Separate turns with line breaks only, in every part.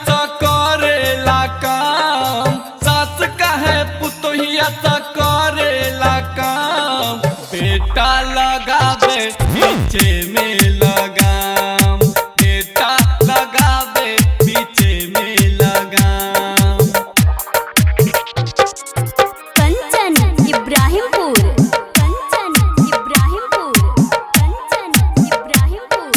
सा करेला काम, सास कहे पुतोहिया सा करेला काम, बेटा लगावे पीछे में लगाम, बेटा लगावे पीछे में लगाम।
कंचन इब्राहिमपुर, कंचन इब्राहिमपुर, कंचन इब्राहिमपुर।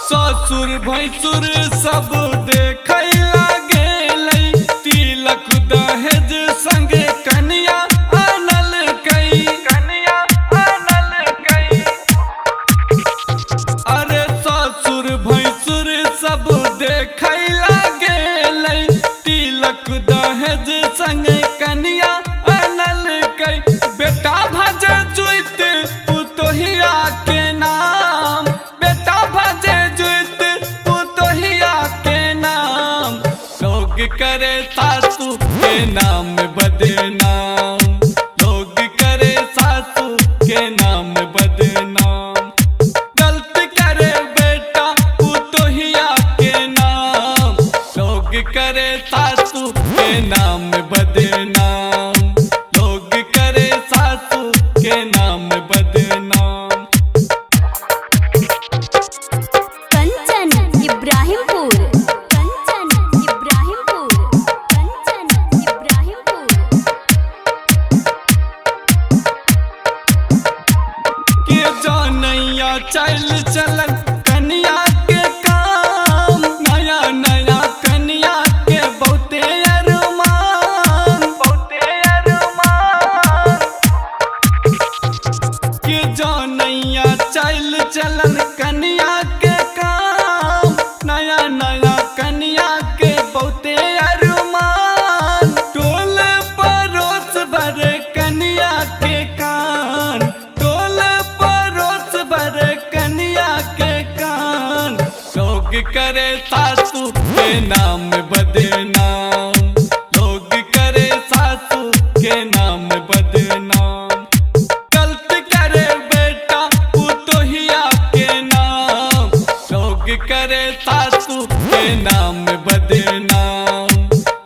ससुर भैसुर सब देखै लागेलै, तिलक दहेज संगे कन्या आनल कई, कन्या आनल कई। अरे ससुर भैसुर सब देखै लागेलै, तिलक दहेज संगे कन्या आनल कई। बेटा भजे जुइत पुतोहिया के नाम, बेटा भजे जुइत पुतोहिया के नाम, लोग करे सासू के नाम बदनाम, लोग करे सासू के नाम बदनाम। गलती करे बेटा पुतोहिया के नाम, लोग करे सासू के नाम बदनाम, लोग करे सासू के नाम बदनाम।
कंचन इब्राहिमपुर, कंचन इब्राहिमपुर, कंचन इब्राहिमपुर।
के जानैया चल चलन कन्या के काम, नया नया कन्या के बहुते अरमान, बहुते अरमान। के जानैया चल चलन कन्या के काम, नया नया कन्या के बहुते अरमान। टोल परोस भरे कन्या के कान, टोल परोस भरे कन्या के कान, लोग करे सासू के नाम बदनाम, लोग करे सासू के नाम बदनाम। गलती करे बेटा पुतोहिया के नाम, लोग करे सासू के नाम बदनाम,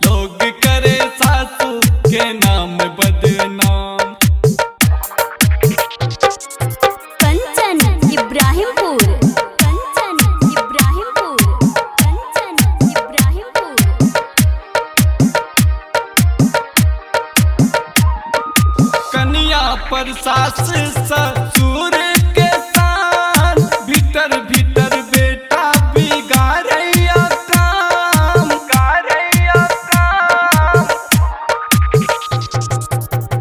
लोग करे सासू के नाम बदनाम।
कंचन इब्राहिमपुर, कंचन इब्राहिमपुर, कंचन इब्राहिमपुर।
कन्या पर सास ससुर के साथ, भीतर भीतर बेटा बिगाड़ैया काम, बिगाड़ैया काम।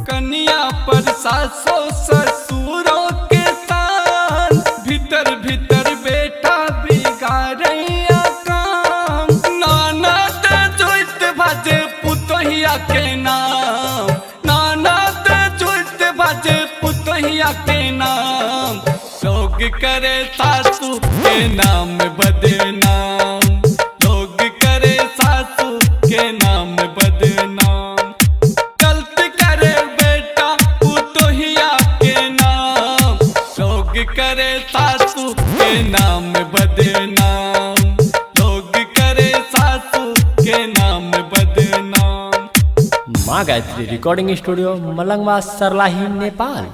कन्या पर सासो ससुरों के साथ, भीतर भीतर बेटा बिगाड़ैया काम। ननद जुइत भजे पुतोहिया के नाम, ननद जुइत भजे पुतोहिया के नाम, लोग करे सासू के नाम बदनाम, लोग करे सासू के नाम बदनाम। गलती करे बेटा पुतोहिया के नाम, लोग करे सासू के नाम बदनाम, लोग करे सासू के नाम बदनाम।
माँ गायत्री रिकॉर्डिंग स्टूडियो मलंगवा, सरलाही, नेपाल।